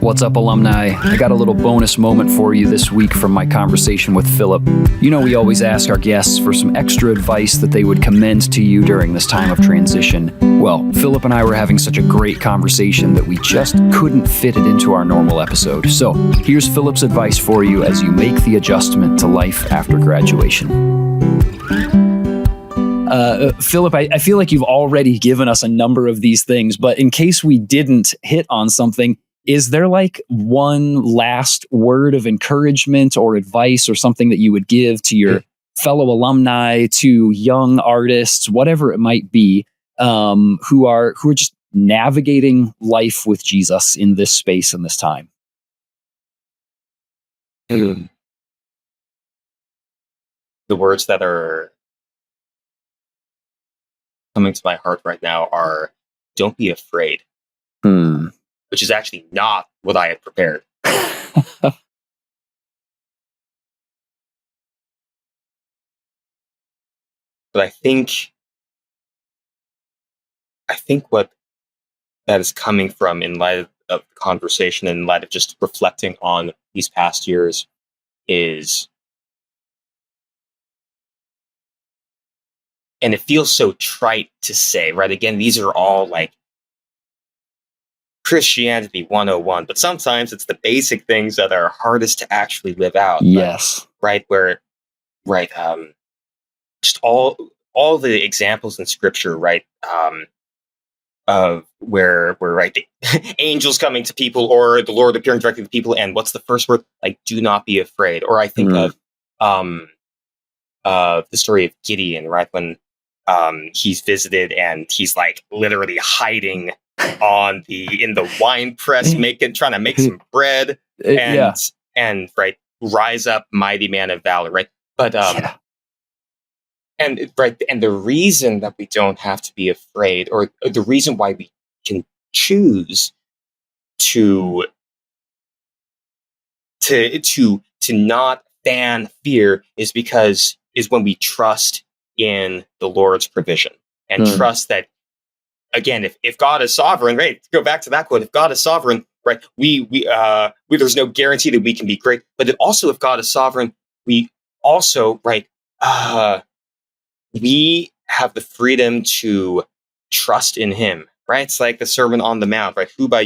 What's up, alumni? I got a little bonus moment for you this week from my conversation with Philip. You know, we always ask our guests for some extra advice that they would commend to you during this time of transition. Well, Philip and I were having such a great conversation that we just couldn't fit it into our normal episode. So here's Philip's advice for you as you make the adjustment to life after graduation. Philip, I feel like you've already given us a number of these things, but in case we didn't hit on something, is there like one last word of encouragement or advice or something that you would give to your fellow alumni, to young artists, whatever it might be, who are just navigating life with Jesus in this space and this time? The words that are coming to my heart right now are, don't be afraid, which is actually not what I had prepared. But I think what that is coming from, in light of the conversation and in light of just reflecting on these past years, is, and it feels so trite to say, right? Again, these are all like Christianity 101, but sometimes it's the basic things that are hardest to actually live out. Yes. But, just all the examples in Scripture, right? Of where right, the angels coming to people, or the Lord appearing directly to people, and what's the first word? Like, do not be afraid. Or I think of the story of Gideon, right? When he's visited and he's like literally hiding in the wine press, trying to make some bread, and right, rise up, mighty man of valor, right? But and the reason that we don't have to be afraid, or the reason why we can choose to not fan fear, is when we trust in the Lord's provision and trust that, again, if God is sovereign, right? To go back to that quote, if God is sovereign, right? We there's no guarantee that we can be great, but also, if God is sovereign, we also, right? We have the freedom to trust in Him, right? It's like the Sermon on the Mount, right? Who by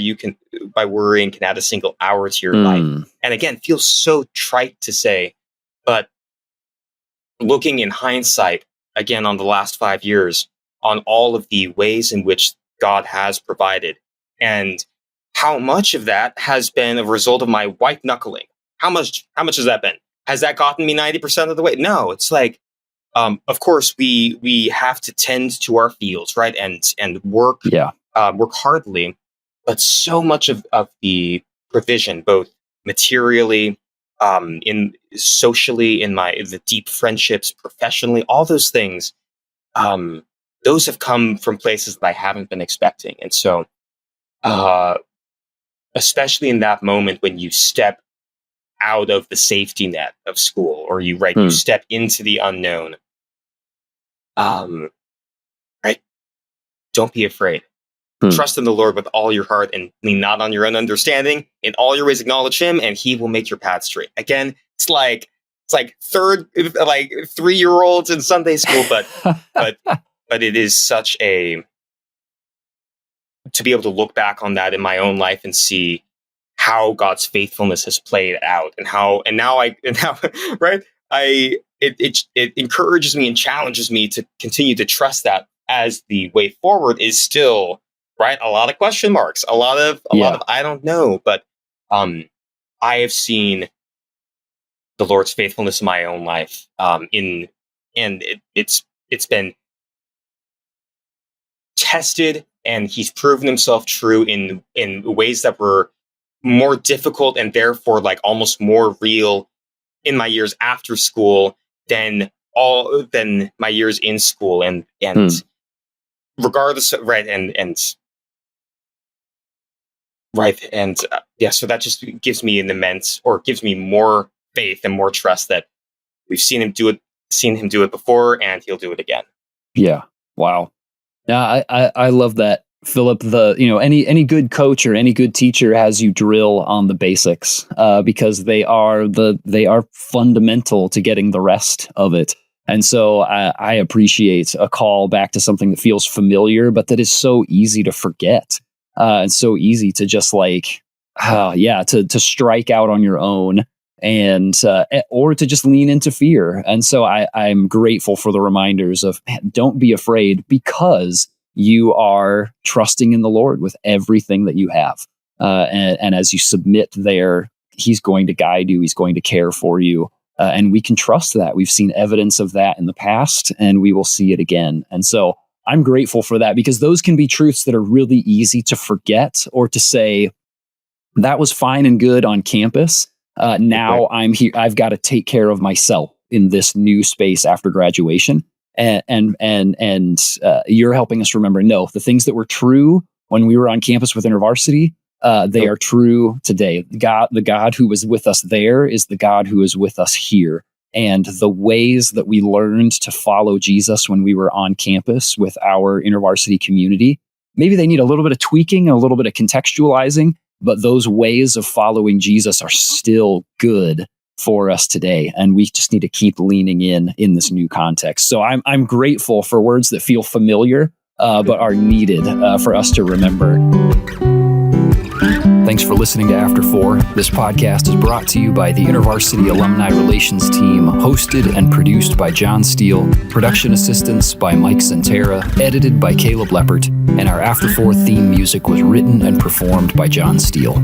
worrying can add a single hour to your life? And again, it feels so trite to say, but looking in hindsight, again, on the last 5 years, on all of the ways in which God has provided, and how much of that has been a result of my white knuckling. How much has that been? Has that gotten me 90% of the way? No, it's like, of course, we have to tend to our fields, right, and work hardly, but so much of the provision, both materially, in socially, in the deep friendships, professionally, all those things, those have come from places that I haven't been expecting. And so, especially in that moment when you step out of the safety net of school, or you step into the unknown, right? Don't be afraid. Trust in the Lord with all your heart, and lean not on your own understanding. In all your ways acknowledge Him, and He will make your path straight. Again, it's like 3-year-olds in Sunday school, but it is such to be able to look back on that in my own life and see how God's faithfulness has played out, and now right, it encourages me and challenges me to continue to trust that, as the way forward is still, right, a lot of question marks, a lot of I don't know, but I have seen the Lord's faithfulness in my own life, it's been tested, and He's proven Himself true in ways that were more difficult, and therefore like almost more real in my years after school than my years in school, and regardless, right, so that just gives me gives me more faith and more trust that we've seen him do it before, and He'll do it again. Yeah. Wow. Yeah, I love that. Philip, any good coach or any good teacher has you drill on the basics, because they are fundamental to getting the rest of it. And so I appreciate a call back to something that feels familiar, but that is so easy to forget. And so easy to just to strike out on your own, and or to just lean into fear. And so I'm grateful for the reminders of, man, don't be afraid, because you are trusting in the Lord with everything that you have. And as you submit there, he's going to guide you. He's going to care for you. And we can trust that. We've seen evidence of that in the past, and we will see it again. And so I'm grateful for that, because those can be truths that are really easy to forget, or to say, that was fine and good on campus. Now I'm here. I've got to take care of myself in this new space after graduation. And you're helping us remember, no, the things that were true when we were on campus with InterVarsity, they are true today. The God who was with us there is the God who is with us here. And the ways that we learned to follow Jesus when we were on campus with our InterVarsity community, maybe they need a little bit of tweaking, a little bit of contextualizing, but those ways of following Jesus are still good for us today, and we just need to keep leaning in this new context. So I'm grateful for words that feel familiar, but are needed for us to remember. Thanks for listening to After 4. This podcast is brought to you by the InterVarsity Alumni Relations Team, hosted and produced by John Steele, production assistance by Mike Santera, edited by Caleb Leppert, and our After 4 theme music was written and performed by John Steele.